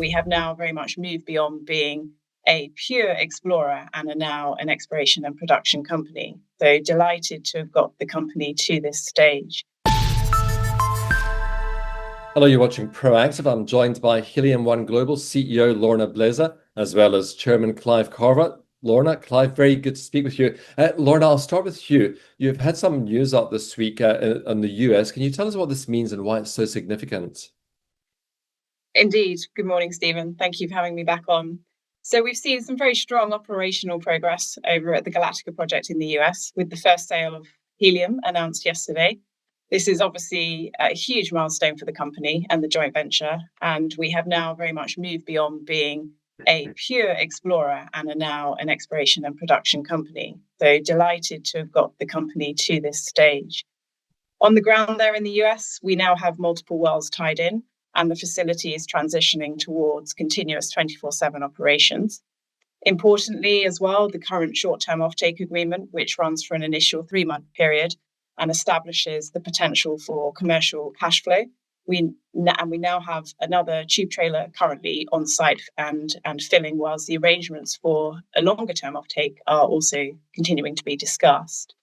we have now very much moved beyond being a pure explorer and are now an exploration and production company. So delighted to have got the company to this stage. Hello, you're watching Proactive. I'm joined by Helium One Global CEO Lorna Blaisse, as well as Chairman Clive Carver. Lorna, Clive, very good to speak with you. Lorna, I'll start with you. You've had some news out this week on the US. Can you tell us what this means and why it's so significant? Indeed. Good morning, Stephen. Thank you for having me back on. So we've seen some very strong operational progress over at the Galactica project in the US, with the first sale of helium announced yesterday. This is obviously a huge milestone for the company and the joint venture, and we have now very much moved beyond being a pure explorer and are now an exploration and production company. So delighted to have got the company to this stage. On the ground there in the US, we now have multiple wells tied in, and the facility is transitioning towards continuous 24/7 operations. Importantly as well, the current short-term offtake agreement, which runs for an initial 3-month period and establishes the potential for commercial cash flow. We now have another tube trailer currently on site and filling, whilst the arrangements for a longer-term offtake are also continuing to be discussed.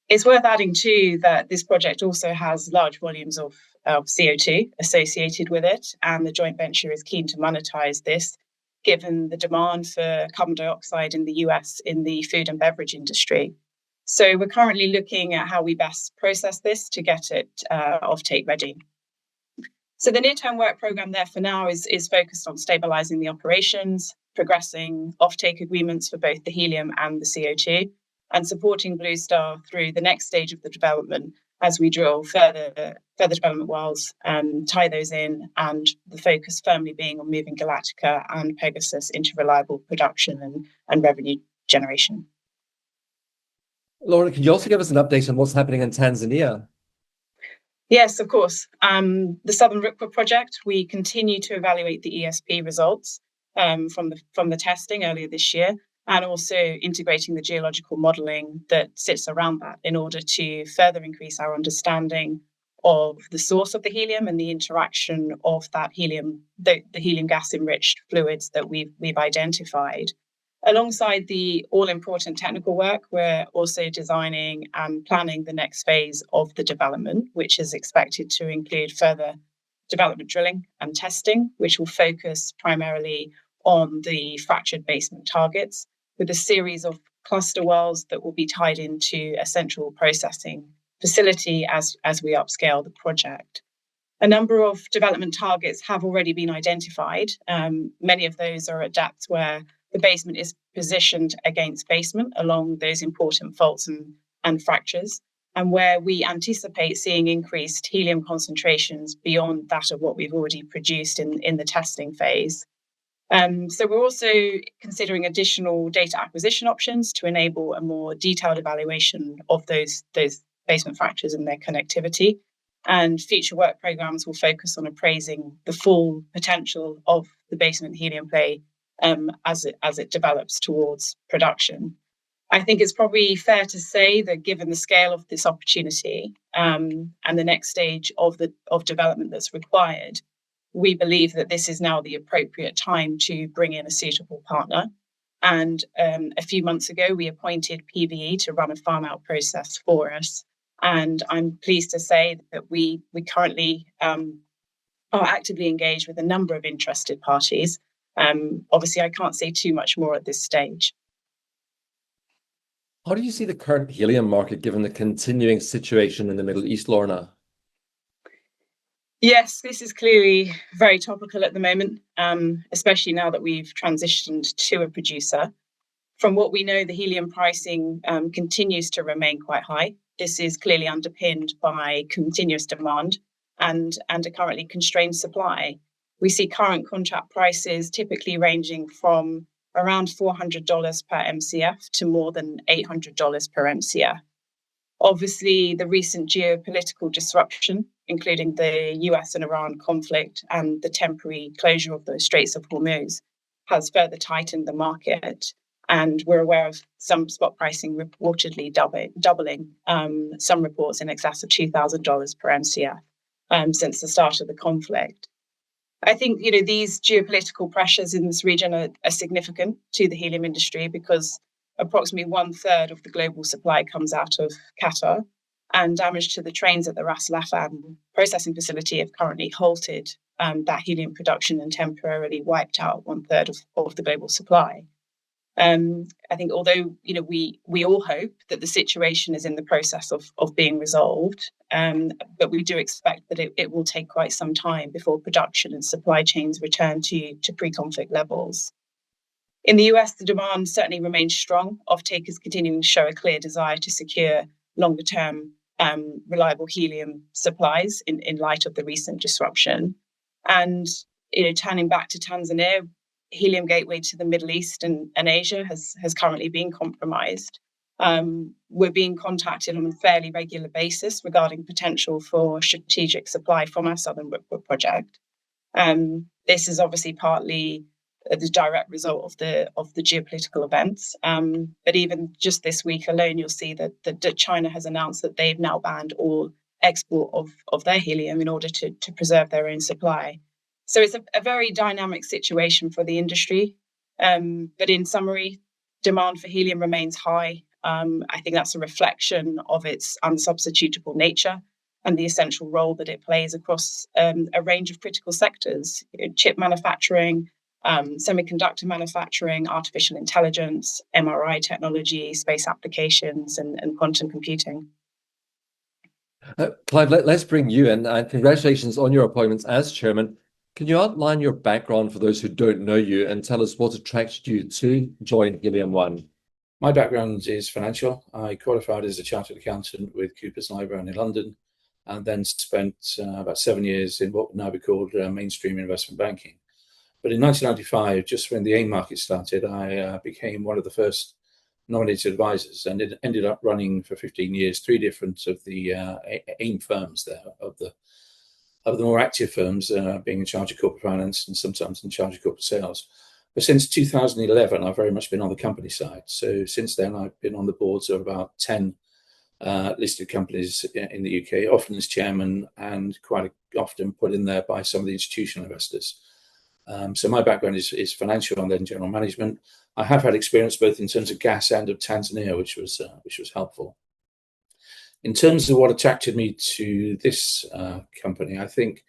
It's worth adding too that this project also has large volumes of CO2 associated with it, and the joint venture is keen to monetize this, given the demand for carbon dioxide in the US in the food and beverage industry. So we're currently looking at how we best process this to get it offtake ready. So the near-term work program there for now is focused on stabilizing the operations, progressing offtake agreements for both the helium and the CO2, and supporting Blue Star through the next stage of the development as we drill further development wells and tie those in, and the focus firmly being on moving Galactica and Pegasus into reliable production and revenue generation. Lorna, can you also give us an update on what's happening in Tanzania? Yes, of course. The Southern Rukwa project, we continue to evaluate the ESP results from the testing earlier this year, and also integrating the geological modelling that sits around that in order to further increase our understanding of the source of the helium and the interaction of that helium, the helium gas enriched fluids that we've identified. Alongside the all-important technical work, we're also designing and planning the next phase of the development, which is expected to include further development drilling and testing, which will focus primarily on the fractured basement targets, with a series of cluster wells that will be tied into a central processing facility as we upscale the project. A number of development targets have already been identified. Many of those are at depths where the basement is positioned against basement along those important faults and fractures, and where we anticipate seeing increased helium concentrations beyond that of what we've already produced in the testing phase. So we're also considering additional data acquisition options to enable a more detailed evaluation of those basement fractures and their connectivity. And future work programs will focus on appraising the full potential of the basement helium play as it develops towards production. I think it's probably fair to say that given the scale of this opportunity and the next stage of development that's required, we believe that this is now the appropriate time to bring in a suitable partner. And a few months ago, we appointed PVE to run a farm-out process for us. And I'm pleased to say that we currently are actively engaged with a number of interested parties. Obviously, I can't say too much more at this stage. How do you see the current helium market given the continuing situation in the Middle East, Lorna? Yes, this is clearly very topical at the moment, especially now that we've transitioned to a producer. From what we know, the helium pricing continues to remain quite high. This is clearly underpinned by continuous demand and a currently constrained supply. We see current contract prices typically ranging from around $400 per MCF to more than $800 per MCF. Obviously, the recent geopolitical disruption, including the US and Iran conflict and the temporary closure of the Straits of Hormuz, has further tightened the market. And we're aware of some spot pricing reportedly doubling, some reports in excess of $2,000 per MCF since the start of the conflict. I think, these geopolitical pressures in this region are significant to the helium industry because approximately 1/3 of the global supply comes out of Qatar, and damage to the trains at the Ras Laffan processing facility have currently halted that helium production and temporarily wiped out 1/3 of the global supply. I think although we all hope that the situation is in the process of being resolved, but we do expect that it will take quite some time before production and supply chains return to pre-conflict levels. In the US, the demand certainly remains strong. Offtake is continuing to show a clear desire to secure longer term reliable helium supplies in light of the recent disruption. And turning back to Tanzania, helium gateway to the Middle East and Asia has currently been compromised. We're being contacted on a fairly regular basis regarding potential for strategic supply from our Southern Rukwa project. This is obviously partly the direct result of the geopolitical events. But even just this week alone, you'll see that China has announced that they've now banned all export of their helium in order to preserve their own supply. So it's a very dynamic situation for the industry. But in summary, demand for helium remains high. I think that's a reflection of its unsubstitutable nature and the essential role that it plays across a range of critical sectors: chip manufacturing, semiconductor manufacturing, artificial intelligence, MRI technology, space applications, and quantum computing. Clive, let's bring you in, and congratulations on your appointments as chairman. Can you outline your background for those who don't know you and tell us what attracted you to join Helium One? My background is financial. I qualified as a chartered accountant with Cooper's Lybrand in London, and then spent about 7 years in what would now be called mainstream investment banking. But in 1995, just when the AIM market started, I became one of the first nominated advisors, and it ended up running for 15 years, 3 different of the AIM firms there, of the more active firms, being in charge of corporate finance and sometimes in charge of corporate sales. But since 2011, I've very much been on the company side. So since then, I've been on the boards of about 10 listed companies in the UK, often as chairman and quite often put in there by some of the institutional investors. So my background is financial and then general management. I have had experience both in terms of gas and of Tanzania, which was helpful. In terms of what attracted me to this company, I think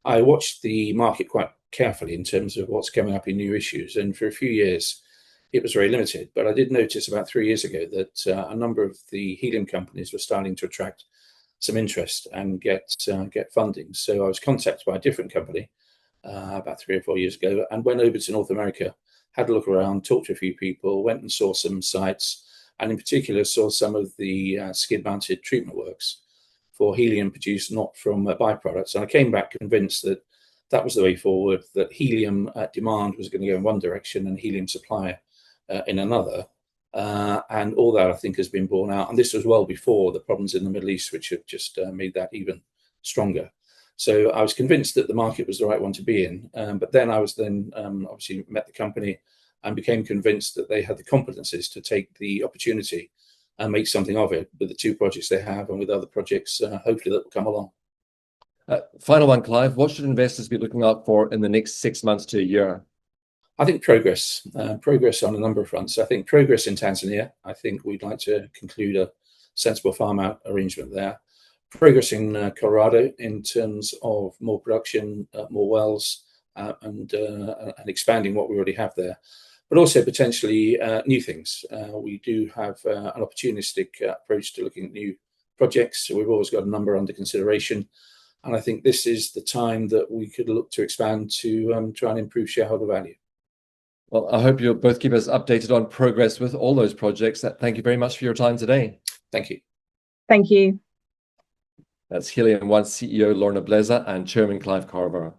I watched the market quite carefully in terms of what's coming up in new issues. And for a few years, it was very limited. But I did notice about 3 years ago that a number of the helium companies were starting to attract some interest and get funding. So I was contacted by a different company about 3 or 4 years ago, and went over to North America, had a look around, talked to a few people, went and saw some sites, and in particular saw some of the skid-mounted treatment works for helium produced not from byproducts. And I came back convinced that that was the way forward, that helium demand was going to go in one direction and helium supply in another. And all that, I think, has been borne out. And this was well before the problems in the Middle East, which have just made that even stronger. So I was convinced that the market was the right one to be in. But then I was obviously met the company and became convinced that they had the competencies to take the opportunity and make something of it with the 2 projects they have and with other projects, hopefully, that will come along. Final one, Clive. What should investors be looking out for in the next 6 months to a year? I think progress on a number of fronts. I think progress in Tanzania. I think we'd like to conclude a sensible farm out arrangement there. Progress in Colorado in terms of more production, more wells, and expanding what we already have there. But also potentially new things. We do have an opportunistic approach to looking at new projects. So we've always got a number under consideration. And I think this is the time that we could look to expand to try and improve shareholder value. Well, I hope you'll both keep us updated on progress with all those projects. Thank you very much for your time today. Thank you. Thank you. That's Helium One CEO Lorna Blaisse and Chairman Clive Carver.